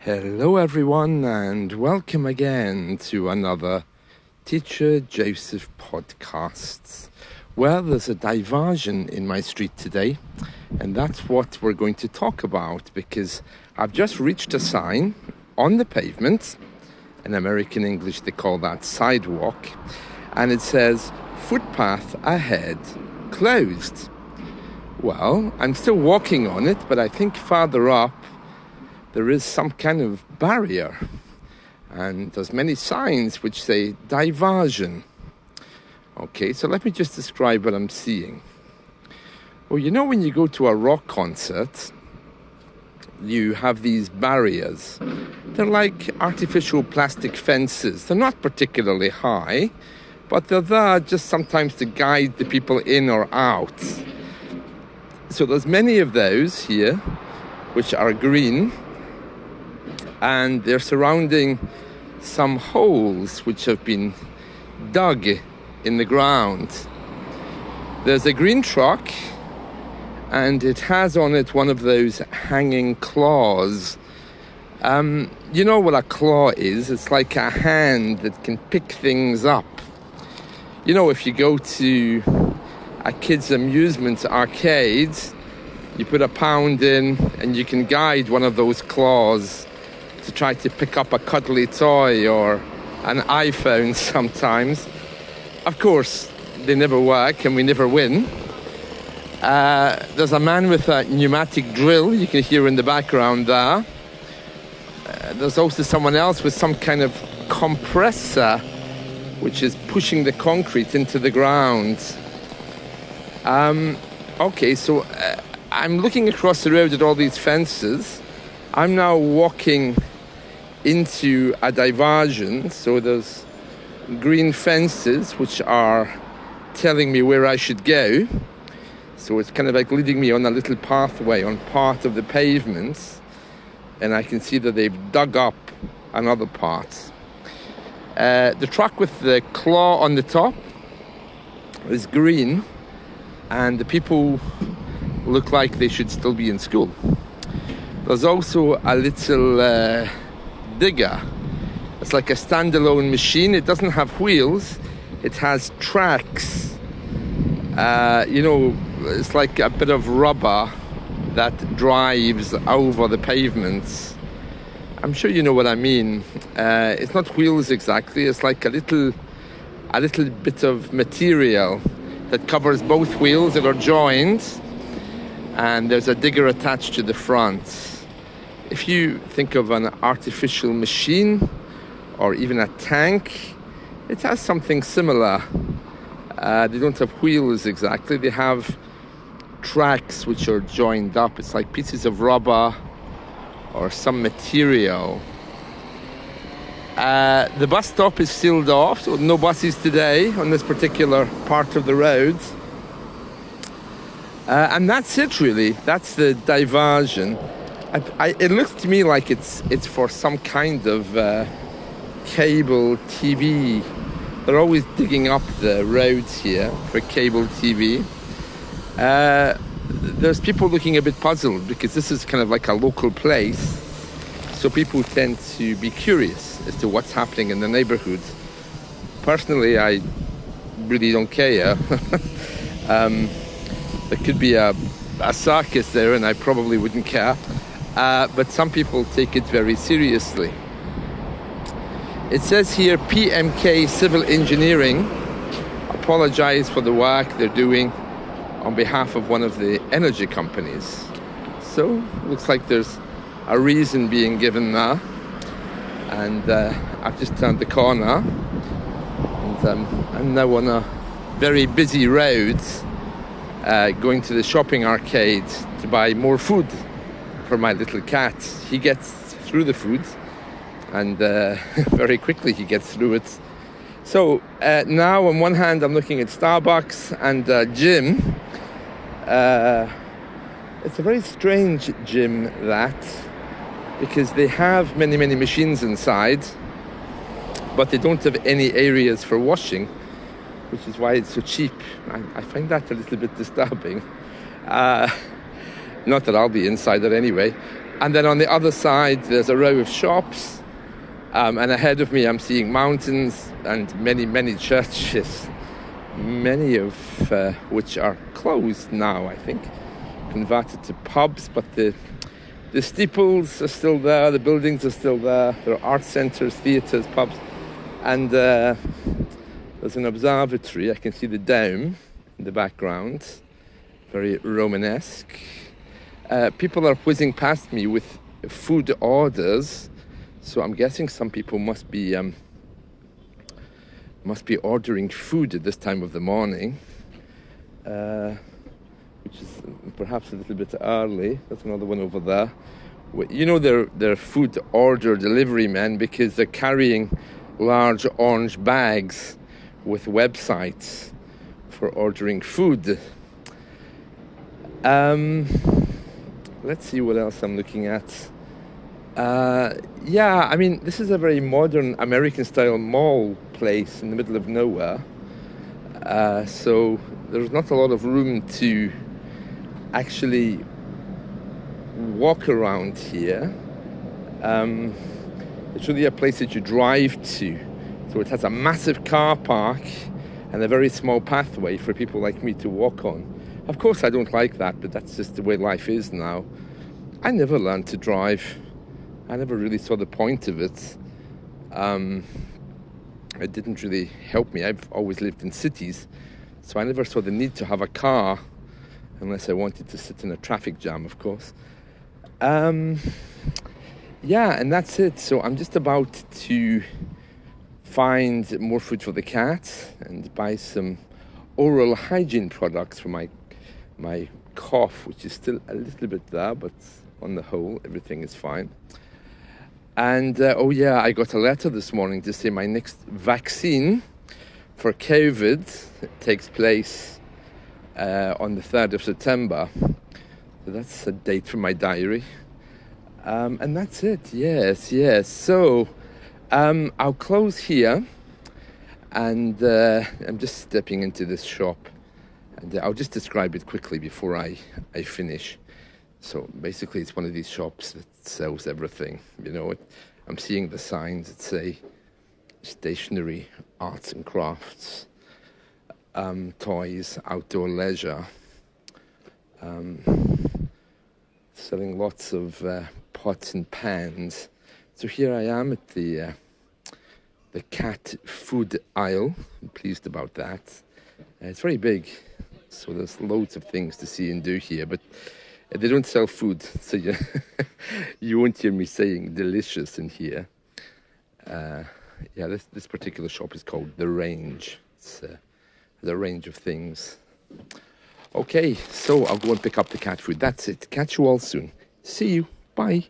Hello everyone and welcome again to another Teacher Joseph podcast. Well, there's a diversion in my street today and that's what we're going to talk about because I've just reached a sign on the pavement. In American English they call that sidewalk, and it says footpath ahead closed. Well, I'm still walking on it, but I think farther up there is some kind of barrier, and there's many signs which say diversion. Okay, so let me just describe what I'm seeing. Well, you know, when you go to a rock concert, you have these barriers. They're like artificial plastic fences. They're not particularly high, but they're there just sometimes to guide the people in or out. So there's many of those here which are green, and they're surrounding some holes which have been dug in the ground. There's a green truck, and it has on it one of those hanging claws. You know what a claw is? It's like a hand that can pick things up. You know, if you go to a kid's amusement arcade, you put £1 in and you can guide one of those claws to try to pick up a cuddly toy or an iPhone sometimes. Of course, they never work and we never win. There's a man with a pneumatic drill you can hear in the background there. There's also someone else with some kind of compressor which is pushing the concrete into the ground. Okay, so I'm looking across the road at all these fences. I'm now walking into a diversion, so there's green fences which are telling me where I should go. So it's kind of like leading me on a little pathway on part of the pavements, and I can see that they've dug up another part. The truck with the claw on the top is green, and the people look like they should still be in school. There's also a little digger. It's like a standalone machine. It doesn't have wheels. It has tracks. It's like a bit of rubber that drives over the pavements. I'm sure you know what I mean. It's not wheels exactly. It's like a little bit of material that covers both wheels that are joined, and there's a digger attached to the front. If you think of an artificial machine or even a tank, it has something similar. They don't have wheels exactly. They have tracks which are joined up. It's like pieces of rubber or some material. The bus stop is sealed off, so no buses today on this particular part of the road. And that's it, really. That's the diversion. It looks to me like it's for some kind of cable TV. They're always digging up the roads here for cable TV. There's people looking a bit puzzled because this is kind of like a local place. So people tend to be curious as to what's happening in the neighborhood. Personally, I really don't care. There could be a circus there and I probably wouldn't care. But some people take it very seriously. It says here PMK Civil Engineering apologize for the work they're doing on behalf of one of the energy companies. So looks like there's a reason being given now. And I've just turned the corner and I'm now on a very busy road going to the shopping arcade to buy more food for my little cat. He gets through the food and very quickly he gets through it. So now on one hand I'm looking at Starbucks and a gym. It's a very strange gym, that, because they have many machines inside, but they don't have any areas for washing, which is why it's so cheap. I find that a little bit disturbing. Not that I'll be inside it anyway. And then on the other side, there's a row of shops. And ahead of me, I'm seeing mountains and many, many churches, many of which are closed now, I think, converted to pubs. But the steeples are still there, the buildings are still there. There are art centres, theatres, pubs. And there's an observatory. I can see the dome in the background, very Romanesque. People are whizzing past me with food orders. So I'm guessing some people must be ordering food at this time of the morning, which is perhaps a little bit early. That's another one over there. You know, they're food order delivery men because they're carrying large orange bags with websites for ordering food. Let's see what else I'm looking at. Yeah, I mean, this is a very modern American-style mall place in the middle of nowhere. So there's not a lot of room to actually walk around here. It's really a place that you drive to. So it has a massive car park and a very small pathway for people like me to walk on. Of course, I don't like that, but that's just the way life is now. I never learned to drive. I never really saw the point of it. It didn't really help me. I've always lived in cities, so I never saw the need to have a car unless I wanted to sit in a traffic jam, of course. Yeah, and that's it. So I'm just about to find more food for the cat and buy some oral hygiene products for my cough, which is still a little bit there, but on the whole, everything is fine. And, oh yeah, I got a letter this morning to say my next vaccine for COVID takes place on the 3rd of September. So that's a date from my diary. And that's it, yes. So I'll close here. And I'm just stepping into this shop. And I'll just describe it quickly before I finish. So basically, it's one of these shops that sells everything. You know, I'm seeing the signs that say stationery, arts and crafts, toys, outdoor leisure, selling lots of pots and pans. So here I am at the cat food aisle. I'm pleased about that. It's very big, so there's loads of things to see and do here, but they don't sell food, so you won't hear me saying delicious in here. Yeah, this particular shop is called The Range. It's a range of things. Okay, so I'll go and pick up the cat food. That's it. Catch you all soon. See you. Bye.